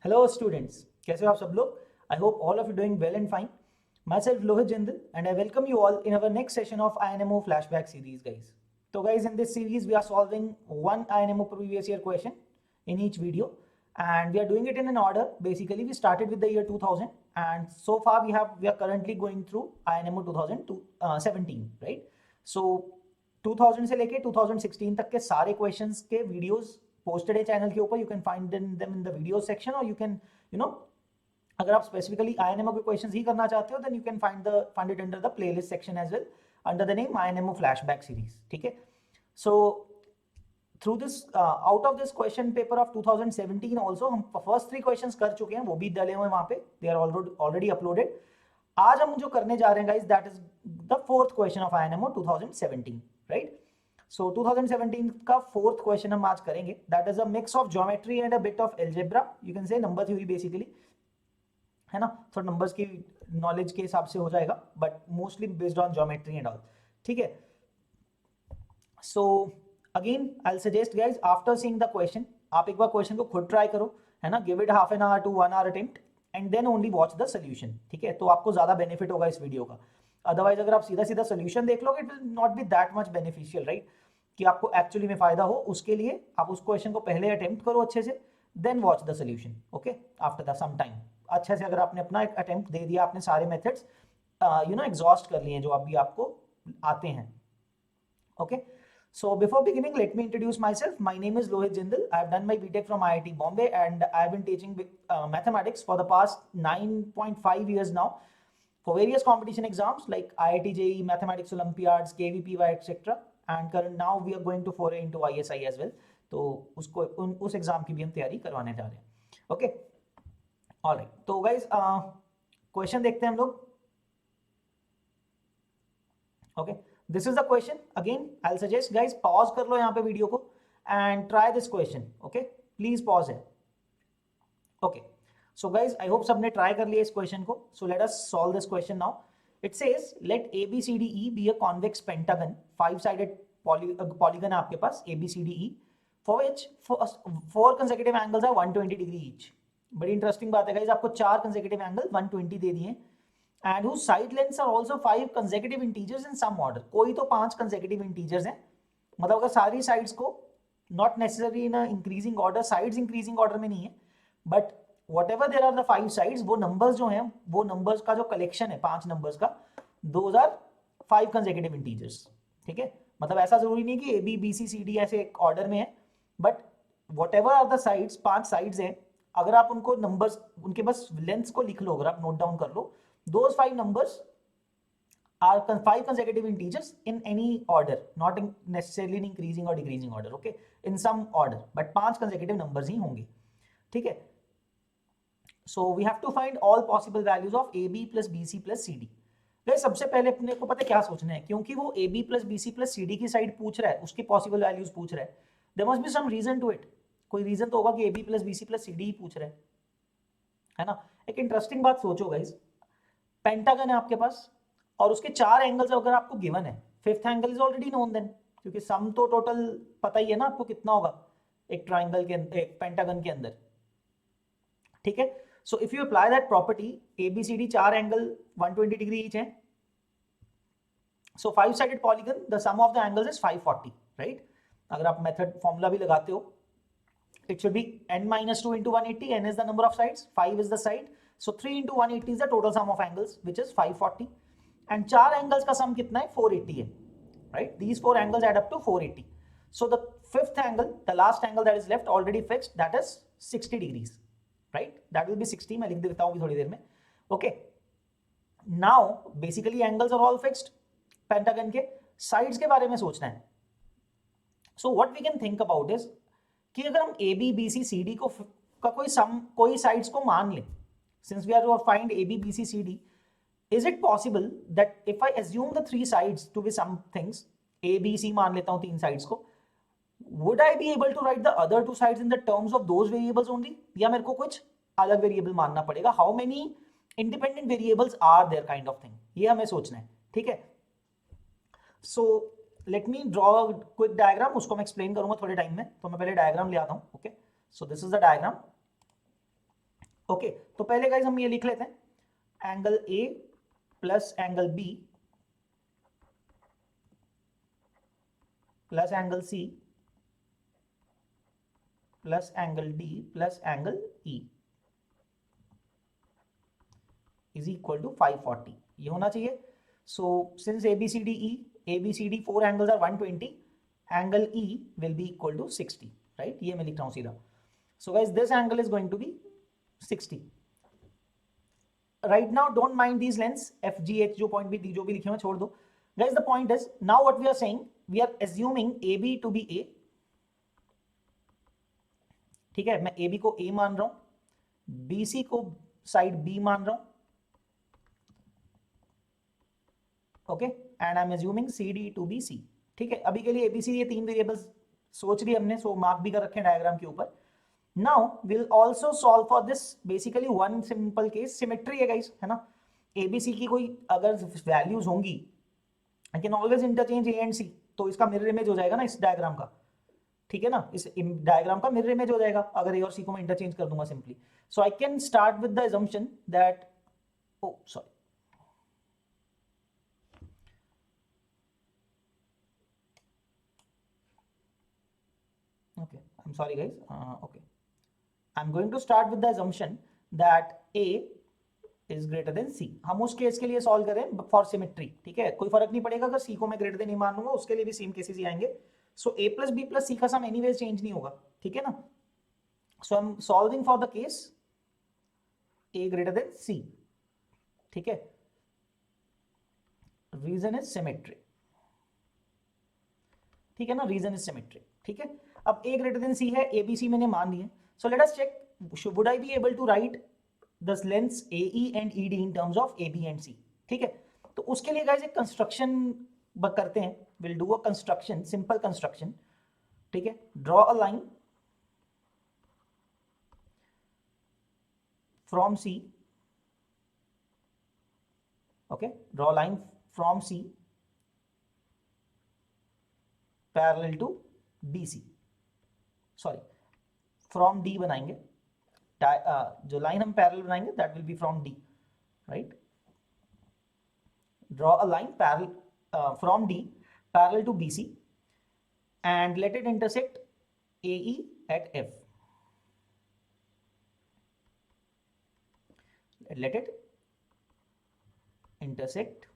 Hello students, कैसे हो आप सब लोग? I hope all of you doing well and fine. Myself Lohit Jindal and I welcome you all in our next session of INMO flashback series guys. So guys, in this series we are solving one INMO previous year question in each video and we are doing it in an order. Basically we started with the year 2000 and so far we are currently going through INMO 2017, right? So 2000 से लेके 2016 तक के सारे questions के videos posted है channel के ऊपर. You can find them in the video section और यू कैन अगर आप स्पेसिफिकली आईएनएमओ के क्वेश्चंस ही करना चाहते हो then you can find it under the playlist section as well under the name INMO flashback series. ठीक है. So through this out of this question paper of 2017 also हम first 3 questions कर चुके हैं, वो भी डले हुए वहां पे, दे आर ऑलरेडी अपलोडेड. आज हम जो करने जा रहे हैं guys that is the fourth question of INMO 2017, right? So 2017 का फोर्थ क्वेश्चन हम आज करेंगे. That is a mix of geometry and a bit of algebra, you can say number theory basically, है ना. थोड़ा नंबर्स की नॉलेज के हिसाब से हो जाएगा but mostly based on geometry and all. ठीक है. So again I will suggest guys after seeing the question आप एक बार क्वेश्चन को खुद ट्राई करो, है ना. Give it half an hour to 1 hour attempt and then only watch the solution. ठीक है. तो आपको ज्यादा बेनिफिट होगा इस वीडियो का. अदरवाइज अगर आप सीधा सीधा सोल्यूशन देख लोगे it will not be that much beneficial, right? कि आपको एक्चुअली में फायदा हो, उसके लिए आप उस क्वेश्चन को पहले अटेम्प्ट करो अच्छे से, then watch the solution. Okay. After the some time अच्छे से अगर आपने अपना एक अटेम्प्ट दे दिया, आपने सारे मेथड्स एग्जॉस्ट कर लिए जो अभी आपको आते हैं. Okay. So before beginning, let me introduce myself. My name is Lohit Jindal. I have done my BTech from IIT Bombay and I have been teaching mathematics for the past 9.5 years now for various competition exams like IIT JEE, Mathematics Olympiads, KVPY, etc. And current now we are going to foray into ISI as well. तो उसको उस exam की भी हम तैयारी करवाने जा रहे हैं. ओके. ऑलराइट. तो गाइज क्वेश्चन देखते हैं हम लोग. Okay. This is the question. Again I will suggest guys pause कर लो यहाँ पे वीडियो को and try this question. Okay. Please pause है. Okay. So guys I hope सबने ट्राई कर लिया इस क्वेश्चन को. So let us solve this question now. It says let ABCDE be a convex pentagon, 5-sided polygon आपके पास ABCDE for which four consecutive angles are 120 degree each. बड़ी interesting बात है गाइज, आपको 4 consecutive एंगल 120 दे दिए and whose side lengths are also 5 consecutive integers in some order. कोई तो 5 consecutive integers हैं, मतलब अगर सारी sides को not necessarily in a increasing order, sides increasing order में नहीं है, but whatever there are the 5 sides, वो numbers जो हैं, वो numbers का जो collection है 5 numbers का, those are 5 consecutive integers. ठीक है. मतलब ऐसा जरूरी नहीं कि A B B C C D ऐसे एक order में है, but whatever are the sides, 5 sides हैं, अगर आप उनको numbers, उनके बस lengths को लिख लो, अगर आप note down कर लो, those 5 numbers are 5 consecutive integers in any order, not in necessarily in increasing or decreasing order. Okay, in some order, but 5 consecutive numbers ही होंगे. ठीक है. So we have to find all possible values of AB plus BC plus CD. Guys सबसे पहले अपने को पता है क्या सोचना है, क्योंकि वो AB plus BC plus CD की साइड पूछ रहा है, उसकी पॉसिबल वैल्यूज पूछ रहा है. There must be some reason to it. कोई रीजन तो होगा कि AB plus BC plus CD ही पूछ रहा है ना. एक इंटरेस्टिंग बात सोचो गाइस, पेंटागन है आपके पास और उसके 4 एंगल्स अगर आपको गिवन है, fifth angle is already known then, क्योंकि सम तो टोटल पता ही है ना आपको कितना होगा एक ट्राइंगल के अंदर, एक पेंटागन के अंदर. ठीक है. So if you apply that property, ABCD 4 angle 120 degree each है, so 5 sided polygon the sum of the angles is 540, right? अगर आप मेथड फॉर्मूला भी लगाते हो, it should be n minus 2 into 180. N is the number of sides, 5 is the side, so 3 into 180 is the total sum of angles, which is 540. And 4 angles का sum कितना है? 480 है, right? These 4 angles add up to 480. So the fifth angle, the last angle that is left already fixed, that is 60 degrees, right? That will be 60. मैं लिख देता हूँ थोड़ी देर में. Okay. Now basically angles are all fixed. Pentagon के sides के बारे में सोचना है. So what we can think about is कि अगर हम AB BC CD को का कोई साइड्स को मान लें, since we are to find AB BC CD, is it possible that if I assume the 3 sides to be some things, A B C मान लेता हूं 3 साइड्स को, would I be able to write the other 2 sides in the terms of those variables only, या मेरे को कुछ अलग variable मानना पड़ेगा? how many independent variables are there kind of thing, ये हमें सोचना है. ठीक है. so let me draw quick diagram, उसको मैं एक्सप्लेन करूंगा थोड़े टाइम में, तो मैं पहले डायग्राम ले आता हूं. Okay. So this is the diagram. Okay तो पहले गाइज हम ये लिख लेते हैं, angle A plus angle B plus angle C plus angle D plus angle E is equal to 540, ये होना चाहिए. So since ABCD 4 angles are 120, angle E will be equal to 60, right? ये मैं लिख रहा हूँ सीधा. So guys, this angle is going to be 60. Right now, don't mind these lengths, F, G, H जो point भी जो भी लिखे हुए छोड़ दो. Guys, the point is now what we are saying, we are assuming AB to be A. ठीक है, मैं AB को A मान रहा हूँ, BC को साइड B मान रहा हूँ. Okay and I am assuming CD to be C. ठीक है, अभी के लिए ABC ये 3 वेरिएबल्स सोच लिए हमने, सो मार्क भी कर रखे हैं डायग्राम के ऊपर. Now will also solve for this basically one simple case, symmetry है गाइस, है ना. ABC की कोई अगर वैल्यूज होंगी, I can always interchange A and C, तो इसका मिरर इमेज हो जाएगा ना इस डायग्राम का. ठीक है ना, इस डायग्राम का मिरर इमेज हो जाएगा अगर A और C को मैं इंटरचेंज कर दूंगा simply. So I can start with the assumption that, oh sorry, okay, I'm sorry guys, okay, I'm going to start with the assumption that A is greater than C. हम उस case के लिए solve करें for symmetry. ठीक है, कोई फर्क नहीं पड़ेगा अगर C को मैं ग्रेटर देन नहीं मान लूंगा, उसके लिए भी सेम केसेस ही आएंगे. सो A plus B plus C का सम एनीवेज चेंज नहीं होगा. ठीक है ना. So I am solving for the case A greater than C. ठीक है, रीजन इज सिमेट्री. ठीक है ना, रीजन इज सिमेट्री. ठीक है, अब A ग्रेटर देन C है, ABC मैंने मान दिए. So let us check, would I be able to write the lengths AE and ED in terms of AB and C. ठीक है, तो उसके लिए गाइस एक कंस्ट्रक्शन करते हैं. Will do a construction, simple construction. ठीक है, draw a line from C. Okay, draw line from C parallel to BC, sorry from D बनाएंगे. जो लाइन हम पैरेलल बनाएंगे that will be from D, right. Draw a line parallel from D parallel to BC and let it intersect AE at F. Let it intersect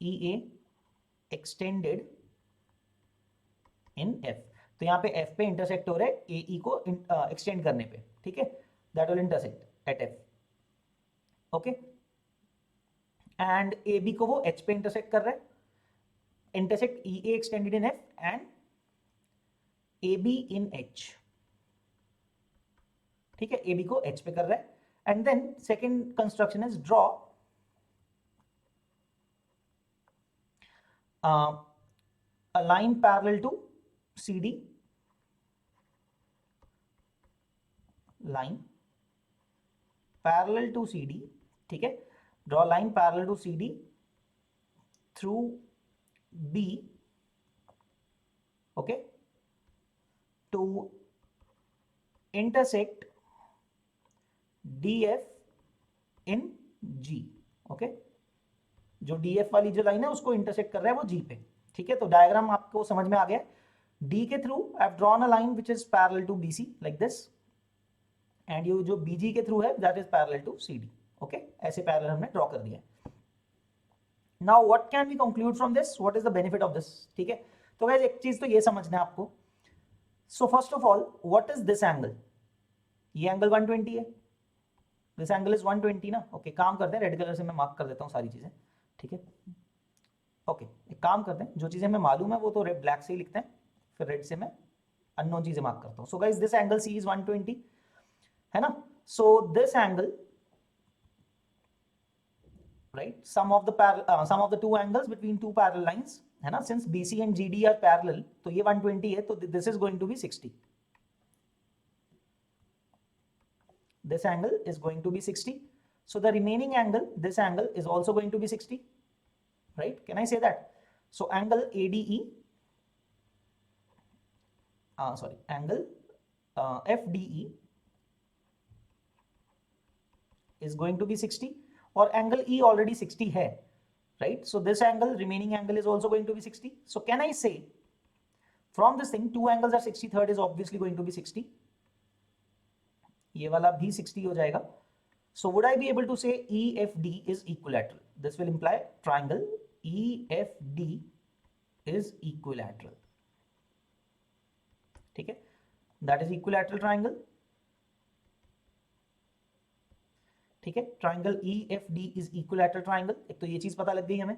EA extended in F. तो यहाँ पे F पे intersect हो रहा है AE को extend करने पे. ठीक है, that will intersect at F. Okay, and AB को वो H पे इंटरसेक्ट कर रहा है. Intersect EA extended in F and AB in H. ठीक है, AB को H पे कर रहा है. And then second construction is draw a line parallel to CD, line parallel to CD. ठीक है, draw line parallel to CD through B, okay, to intersect DF in G. okay, जो DF वाली जो line है उसको intersect कर रहा है वो G पे. ठीक है, तो डायग्राम आपको समझ में आ गया. D के through I have drawn a line which is parallel to BC like this, and ये जो BG के थ्रू है that is parallel to CD. Okay, ऐसे पैरेलल हमने ड्रॉ कर दिया. Now what can we conclude from this, what is the benefit of this. ठीक है, तो गाइस एक चीज तो ये समझना है आपको. So first of all, what is this angle. ये एंगल 120 है, दिस एंगल इज 120 ना. ओके, काम करते हैं, रेड कलर से मैं मार्क कर देता हूँ सारी चीजें. ठीक है, ओके, एक काम करते हैं, जो चीजें हमें मालूम है वो तो रेड ब्लैक से ही लिखते हैं, फिर रेड से मैं अननोन चीजें मार्क करता हूँ. So guys this angle C is 120, है ना. So this angle, right, sum of the two angles between two parallel lines, है ना. Since BC and GD are parallel, तो ये 120 है, तो this is going to be 60. This angle is going to be 60. So the remaining angle, this angle is also going to be 60, right? Can I say that? So angle ADE, angle FDE is going to be 60 और angle E already 60 है, right? So this angle, remaining angle is also going to be 60. So can I say from this thing two angles are 60, third is obviously going to be 60. ये वाला भी 60 हो जाएगा. So would I be able to say EFD is equilateral? This will imply triangle EFD is equilateral. ठीक है, that is equilateral triangle. ठीक है, triangle EFD is equilateral triangle. एक तो ये चीज पता लग गई हमें.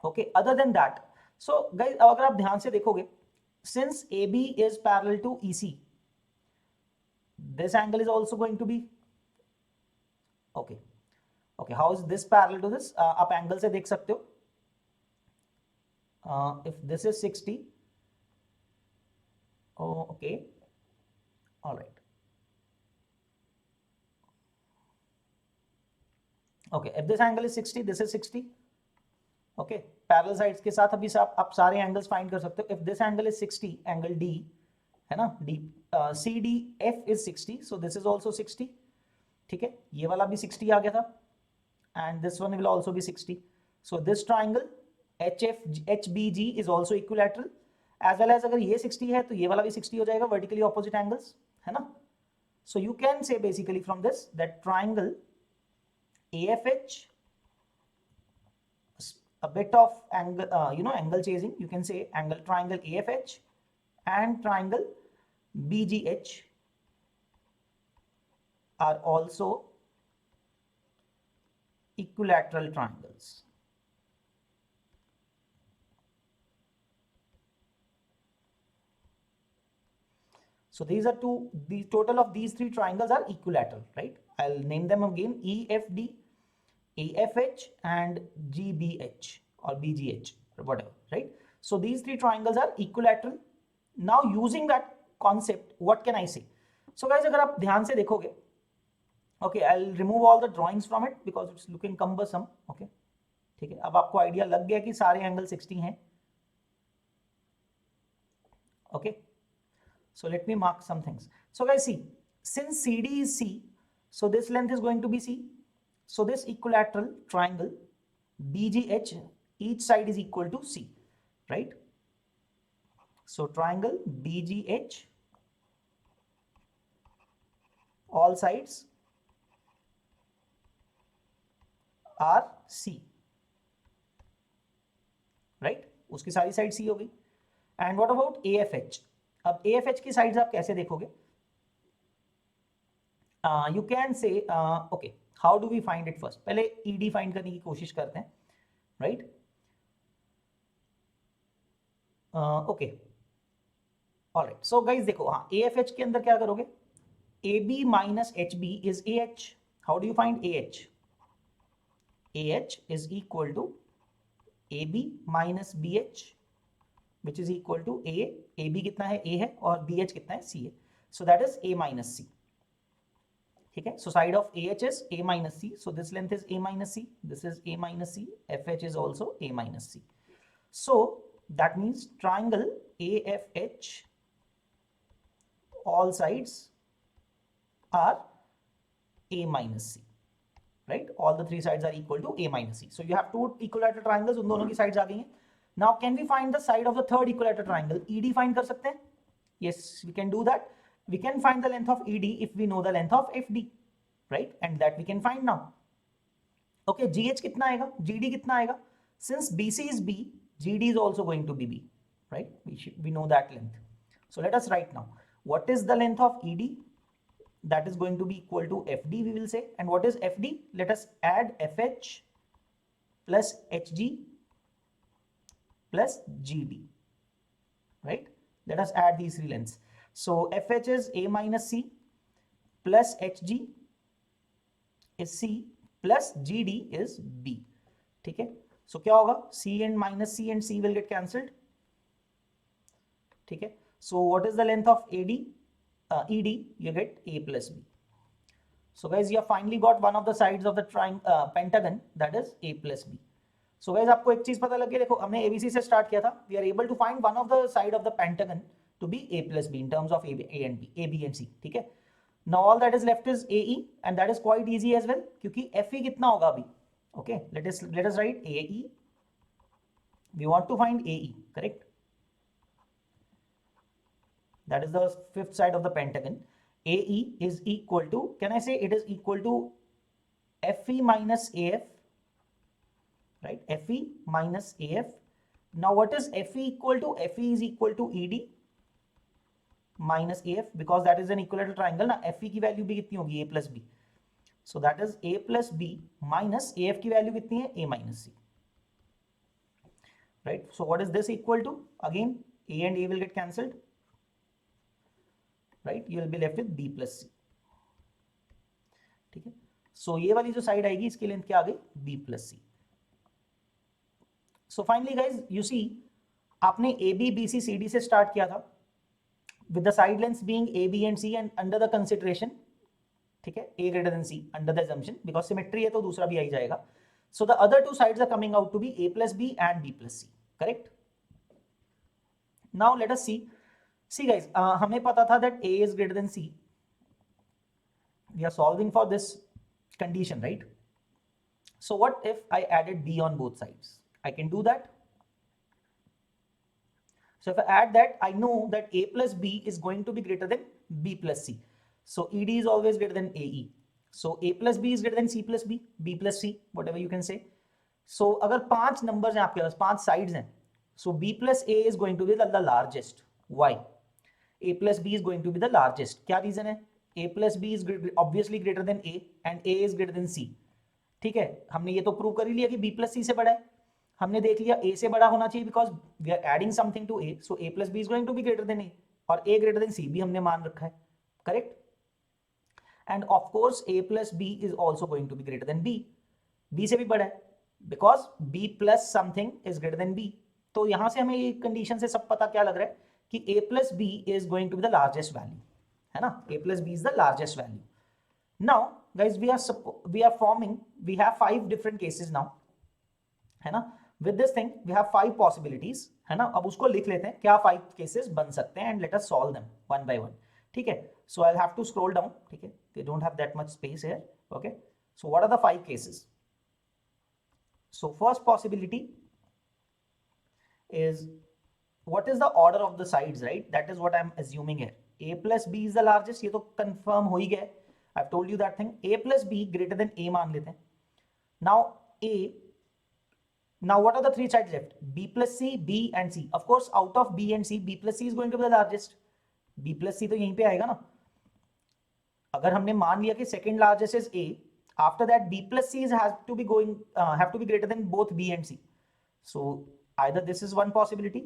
Okay, other than that, so guys अगर आप ध्यान से देखोगे, since AB is parallel to EC, this angle is also going to be okay. Okay, how is this parallel to this? आप एंगल से देख सकते हो. If this is 60, oh, okay, all right. Okay, if this angle is 60, this is 60. Okay, parallel sides के साथ अभी आप सारे एंगल्स फाइंड कर सकते हो. If this angle is 60, angle D है ना, D CDF is 60, so this is also 60. ठीक है, ये वाला भी 60 आ गया था, and this one will also be 60. So this triangle HBG is also equilateral, as well as अगर ये 60 है तो ये वाला भी 60 हो जाएगा, vertically opposite angles है ना. So you can say basically from this that triangle AFH, a bit of angle, angle chasing, you can say triangle AFH and triangle BGH are also equilateral triangles. So these are the total of these three triangles are equilateral, right? I'll name them again: EFD, AFH and GBH or BGH or whatever, right? So these three triangles are equilateral. Now using that concept, what can I say? So guys, अगर आप ध्यान से देखोगे, okay, I'll remove all the drawings from it because it's looking cumbersome. Okay, ठीक है, अब आपको idea लग गया कि सारे एंगल 60 हैं. Okay, so let me mark some things. So guys, see, since CD is C, so this length is going to be C. So this equilateral triangle BGH, each side is equal to C, right? So triangle BGH, all sides are C, right? उसकी सारी side C हो गई. And what about AFH? अब AFH की sides आप कैसे देखोगे? You can say, okay, how do we find it first? पहले ED फाइंड करने की कोशिश करते हैं, right? Okay, all right. So guys देखो, हाँ, AFH के अंदर क्या करोगे? AB minus HB is AH. How do you find AH? AH is equal to AB minus BH, which is equal to A. AB कितना है? A है, और BH कितना है? C है. So that is A minus C. ठीक है, so side of AH is A minus C, so this length is A minus C, this is A minus C, FH is also A minus C. So that means triangle AFH, all sides are A minus C, right? All the three sides are equal to A minus C. So you have two equilateral triangles, उन दोनों की sides आ गई हैं. Now can we find the side of the third equilateral triangle? ED find कर सकते हैं? Yes, we can do that. We can find the length of ED if we know the length of FD, right? And that we can find now. Okay, GH कितना आएगा? GD कितना आएगा? Since BC is B, GD is also going to be B, right? We know that length. So let us write now. What is the length of ED? That is going to be equal to FD, we will say. And what is FD? Let us add FH plus HG plus GD, right? Let us add these three lengths. So FH is A minus C plus HG is C plus GD is B. ठीक है, so क्या होगा? C and minus C and C will get cancelled. ठीक है, so what is the length of AD? ED, you get A plus B. So guys, you have finally got one of the sides of the pentagon, that is A plus B. So guys, आपको एक चीज पता लग गई. देखो, हमने ABC से start किया था. We are able to find one of the side of the pentagon to be A plus B in terms of A and B, A, B and C. ठीक है, Now all that is left is AE and that is quite easy as well क्योंकि FE कितना होगा अभी. Okay, let us write AE. We want to find AE, correct? That is the fifth side of the pentagon. AE is equal to, can I say it is equal to FE minus AF, right? FE minus AF. Now what is FE equal to? FE is equal to ED minus AF because that is an equilateral triangle ना. FE की value भी कितनी होगी? A plus B. So that is A plus B minus AF की value कितनी है? A minus C. Right? So what is this equal to? Again, A and A will get cancelled. Right? You will be left with B plus C. ठीक है? So ये वाली जो side आएगी इसकी लेंथ क्या आ गई? B plus C. So finally guys, you see आपने AB, BC, CD से स्टार्ट किया था with the side lengths being A, B and C and under the consideration, ठीक है, A greater than C under the assumption because symmetry है तो दूसरा भी आ ही जाएगा. So the other two sides are coming out to be A plus B and B plus C, correct? Now let us see guys, हमें पता था that A is greater than C. We are solving for this condition, right? So what if I added B on both sides? I can do that. So if I add that, I know that A plus B is going to be greater than B plus C. So ED is always greater than AE. So A plus B is greater than C plus B, B plus C, whatever you can say. So अगर 5 numbers हैं आपके पास, 5 sides हैं, so B plus A is going to be the largest. Why? A plus B is going to be the largest. क्या reason है? A plus B is obviously greater than A and A is greater than C. ठीक है, हमने ये तो prove कर ही लिया कि B plus C से बड़ा है. हमने देख लिया A से बड़ा होना चाहिए because we are adding something to A, so A plus B is going to be greater than A और A ग्रेटर देन C भी हमने मान रखा है, correct? And of course A plus B is also going to be greater than B. B से भी बड़ा है because B plus something is greater than B. तो यहां से हमें ये कंडीशन से सब पता क्या लग रहा है कि A plus B is going to be the largest value, है ना? A plus B is the largest value. Now guys we are forming, we have 5 different cases now, है ना? With this thing we have 5 possibilities, है ना? अब उसको लिख लेते हैं क्या 5 cases बन सकते हैं and let us solve them one by one. ठीक है? So I'll have to scroll down. ठीक है? They don't have that much space here. Okay? So what are the 5 cases? So first possibility is what is the order of the sides, right? That is what I'm assuming here. A plus B is the largest. ये तो confirm हो ही गया. I've told you that thing. A plus B greater than A मान लेते हैं. Now A. Now what are the 3 sides left? B plus C, B and C. Of course, out of B and C, B plus C is going to be the largest. B plus C तो यहीं पे आएगा ना. अगर हमने मान लिया कि second largest is A, after that B plus C have to be greater than both B and C. So either this is one possibility,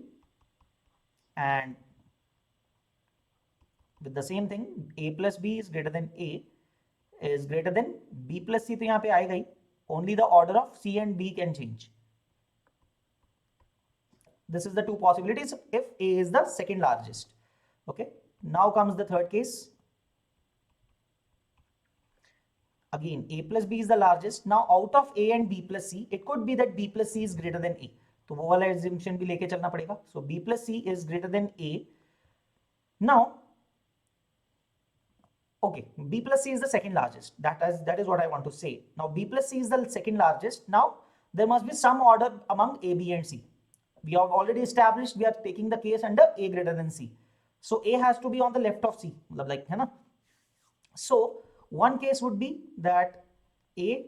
and with the same thing, A plus B is greater than A is greater than B plus C तो यहाँ पे आएगा ही. Only the order of C and B can change. This is the 2 possibilities if A is the second largest. Okay, now comes the third case. Again, A plus B is the largest. Now out of A and B plus C, it could be that B plus C is greater than A. तो वो वाला assumption भी लेके चलना पड़ेगा. So B plus C is greater than A. Now, okay, B plus C is the second largest. That is what I want to say. Now B plus C is the second largest. Now there must be some order among A, B and C. We have already established we are taking the case under A greater than C. So A has to be on the left of C, like, है ना? So one case would be that A,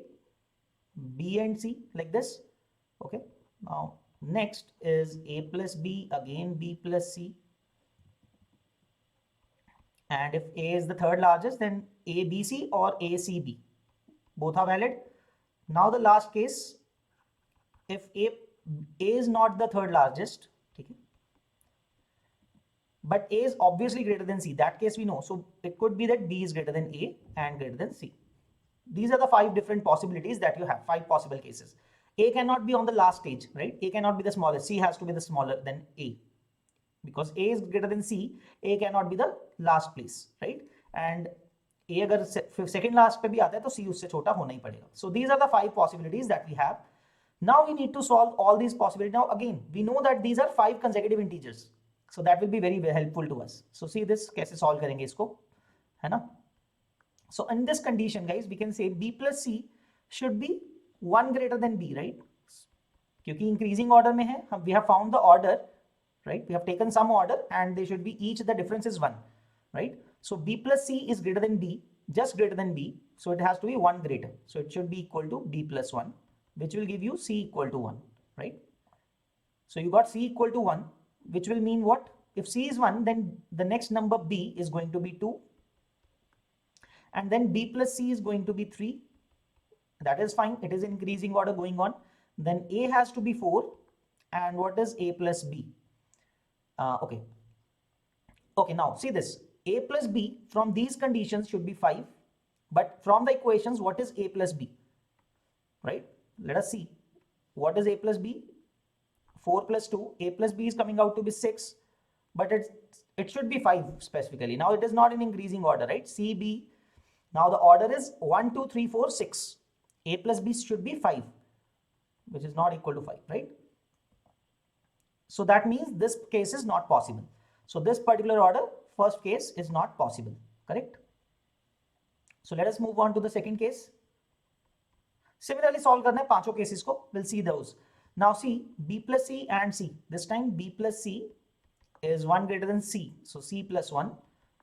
B and C like this. Okay. Now next is A plus B, again B plus C. And if A is the third largest, then ABC or ACB. Both are valid. Now the last case, if A is not the third largest, okay, but A is obviously greater than C. That case we know. So it could be that B is greater than A and greater than C. These are the 5 different possibilities that you have, 5 possible cases. A cannot be on the last stage, right? A cannot be the smallest. C has to be the smaller than A. Because A is greater than C, A cannot be the last place, right? And A अगर second last पे भी आता है तो C उससे छोटा होना ही पड़ेगा. So these are the 5 possibilities that we have. Now we need to solve all these possibilities. Now again, we know that these are 5 consecutive integers. So that will be very helpful to us. So see this कैसे solve करेंगे इसको, है ना? So in this condition, guys, we can say B plus C should be 1 greater than B, right? क्योंकि increasing order में है, we have found the order, right? We have taken some order and they should be each, the difference is 1, right? So B plus C is greater than D, just greater than B. So it has to be 1 greater. So it should be equal to B plus 1, which will give you C equal to 1, right? So you got C equal to 1, which will mean what? If C is 1, then the next number B is going to be 2. And then B plus C is going to be 3. That is fine. It is increasing order going on. Then A has to be 4. And what is A plus B? Okay. Okay, now see this. A plus B from these conditions should be 5. But from the equations, what is A plus B? Right? Let us see. What is A plus B? 4 plus 2. A plus B is coming out to be 6. But it should be 5 specifically. Now it is not in increasing order, right? C, B. Now the order is 1, 2, 3, 4, 6. A plus B should be 5, which is not equal to 5, right? So that means this case is not possible. So this particular order, first case, is not possible, correct? So let us move on to the second case. Similarly, solve करना है पांचों cases को. We'll see those. Now see, B plus C and C. This time B plus C is 1 greater than C. So C plus 1.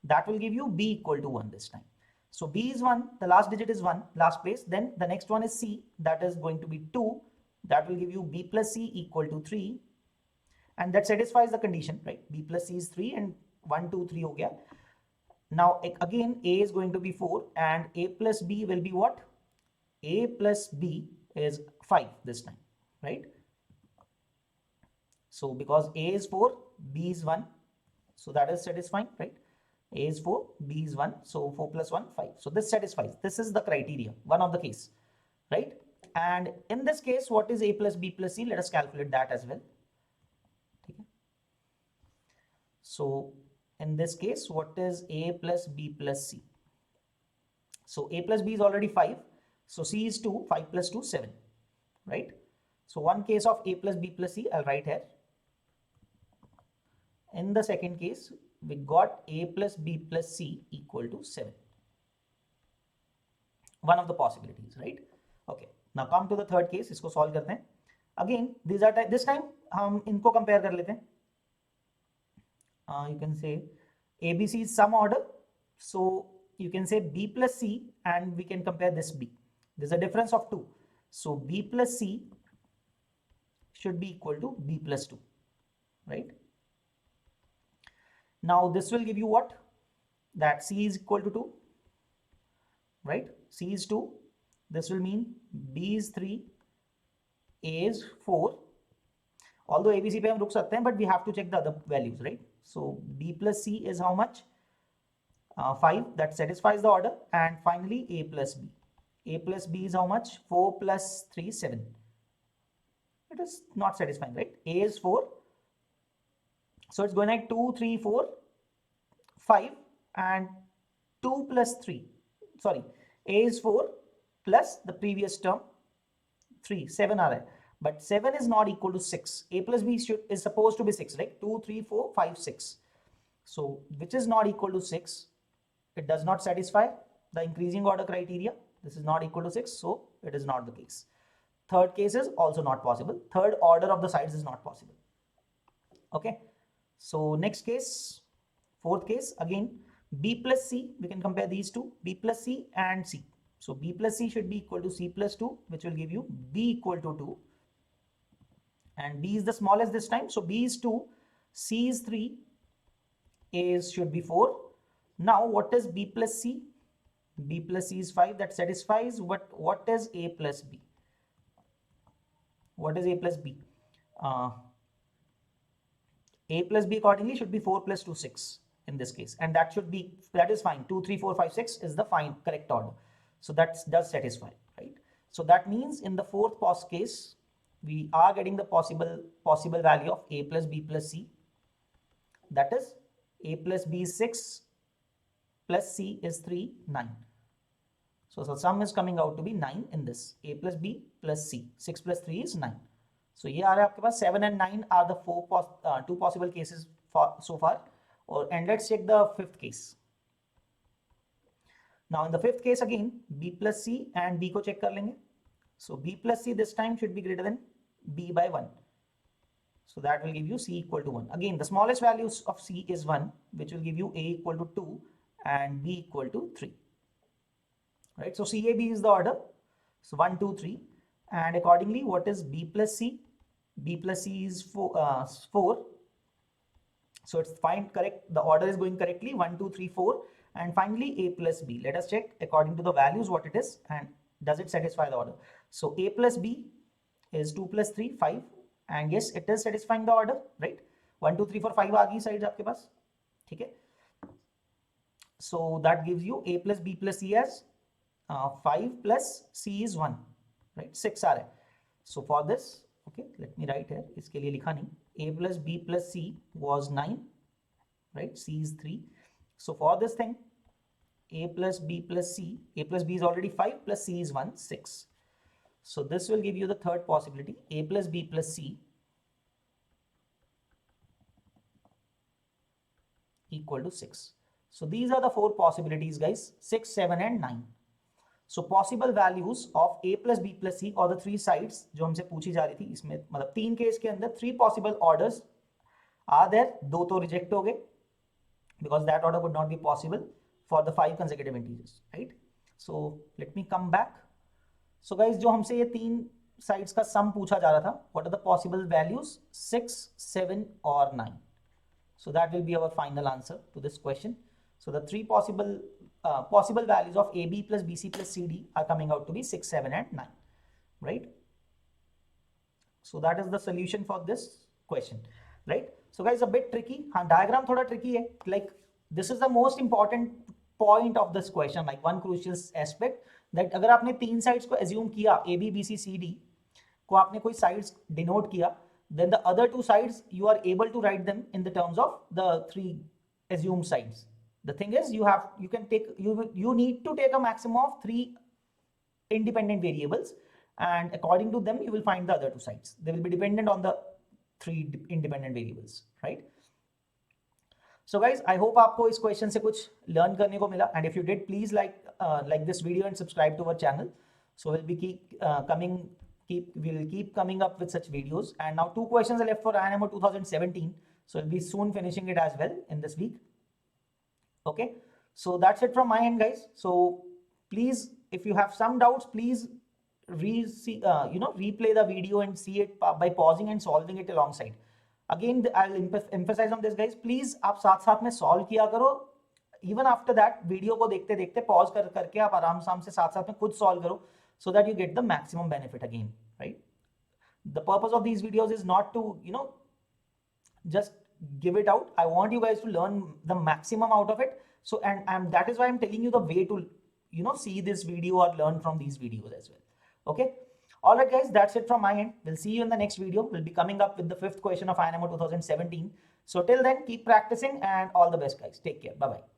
That will give you B equal to 1 this time. So B is 1, the last digit is 1, last place. Then the next one is C, that is going to be 2. That will give you B plus C equal to 3. And that satisfies the condition, right? B plus C is 3 and 1, 2, 3 ho gaya. Now again, A is going to be 4 and A plus B will be what? A plus B is 5 this time, right? So because A is 4, B is 1. So that is satisfying, right? A is 4, B is 1. So 4 plus 1, 5. So this satisfies. This is the criteria, one of the case, right? And in this case, what is A plus B plus C? Let us calculate that as well. Okay. So in this case, what is A plus B plus C? So A plus B is already 5. So C is 2, 5 plus 2, 7, right? So one case of A plus B plus C, I'll write here. In the second case, we got A plus B plus C equal to 7. One of the possibilities, right? Okay. Now come to the third case. इसको solve करते हैं. Again, these are this time हम इनको compare कर लेते हैं. You can say ABC is some order. So you can say B plus C and we can compare this B. There's a difference of 2. So B plus C should be equal to B plus 2, right? Now this will give you what? That C is equal to 2, right? C is 2. This will mean B is 3, A is 4. Although ABC पे हम रुक सकते हैं, but we have to check the other values, right? So B plus C is how much? 5. That satisfies the order. And finally A plus B. A plus B is how much? 4 plus 3, 7. It is not satisfying, right? A is 4. So it's going like 2, 3, 4, 5 and 2 plus 3. Sorry, A is 4 plus the previous term 3, 7 are there. But 7 is not equal to 6. A plus B is supposed to be 6, right? 2, 3, 4, 5, 6. So which is not equal to 6. It does not satisfy the increasing order criteria. This is not equal to 6. So it is not the case. Third case is also not possible. Third order of the sides is not possible. Okay. So next case, fourth case, again, B plus C, we can compare these two, B plus C and C. So B plus C should be equal to C plus 2, which will give you B equal to 2. And B is the smallest this time. So B is 2, C is 3, A should be 4. Now what is B plus C? B plus C is 5. That satisfies what is A plus B? What is A plus B? A plus B accordingly should be 4 plus 2, 6 in this case. And that is fine. 2, 3, 4, 5, 6 is the fine correct order. So that does satisfy, right? So that means in the fourth case, we are getting the possible value of A plus B plus C. That is A plus B is 6 plus C is 3, 9. So the sum is coming out to be 9 in this. A plus B plus C. 6 plus 3 is 9. So ये आ रहा है आपके पास 7 and 9 are the two possible cases so far. And let's check the fifth case. Now in the fifth case again, b plus c and b को check कर लेंगे. So b plus c this time should be greater than b by 1. So that will give you c equal to 1. Again, the smallest values of c is 1, which will give you a equal to 2 and b equal to 3. Right? So CAB is the order. So 1, 2, 3. And accordingly, what is b plus c? B plus c is 4. So it's fine, correct. The order is going correctly. 1, 2, 3, 4. And finally, a plus b. Let us check according to the values what it is and does it satisfy the order. So a plus b is 2 plus 3, 5. And yes, it is satisfying the order, right? 1, 2, 3, 4, 5 आ गई sides आपके पास, ठीक है? So that gives you a plus b plus c as 5 plus c is 1, right? 6 आ रहा है. So for this, okay, let me write here. इसके लिए लिखा नहीं. A plus b plus c was 9, right? C is 3. So for this thing, a plus b plus c, a plus b is already 5 plus c is 1, 6. So this will give you the third possibility, a plus b plus c equal to 6. So these are the four possibilities, guys, 6, 7 and 9. So possible values of a plus b plus c or the three sides जो हमसे पूछी जा रही थी, इसमें मतलब तीन case के अंदर 3 possible orders are there. 2 तो reject हो गए because that order would not be possible for the 5 consecutive integers, right? So let me come back. So guys, जो हमसे ये 3 sides का sum पूछा जा रहा था, what are the possible values? 6, 7 or 9. So that will be our final answer to this question. So the 3 possible values of AB plus BC plus CD are coming out to be 6, 7 and 9, right? So that is the solution for this question, right? So guys, a bit tricky. हाँ, diagram थोड़ा tricky है. Like this is the most important point of this question, like one crucial aspect that अगर आपने 3 sides को assume किया, AB, BC, CD को आपने कोई sides denote किया, then the other 2 sides you are able to write them in the terms of the 3 assumed sides. The thing is, you need to take a maximum of 3 independent variables, and according to them you will find the other 2 sides. They will be dependent on the 3 independent variables, right? So guys, I hope आपको इस question से कुछ learn करने को मिला, and if you did, please like this video and subscribe to our channel. So we'll keep coming up with such videos. And now 2 questions are left for IIMO 2017. So we'll be soon finishing it as well in this week. Okay, so that's it from my end, guys. So please, if you have some doubts, please replay the video and see it by pausing and solving it alongside. Again, I'll emphasize on this, guys. Please, आप साथ में solve किया करो. Even after that, video को देखते pause करके आप आराम से साथ में खुद solve करो, so that you get the maximum benefit again, right? The purpose of these videos is not to, just give it out. I want you guys to learn the maximum out of it. So, and that is why I'm telling you the way to, see this video or learn from these videos as well. Okay. All right, guys, that's it from my end. We'll see you in the next video. We'll be coming up with the 5th question of IIMO 2017. So till then, keep practicing and all the best, guys. Take care. Bye-bye.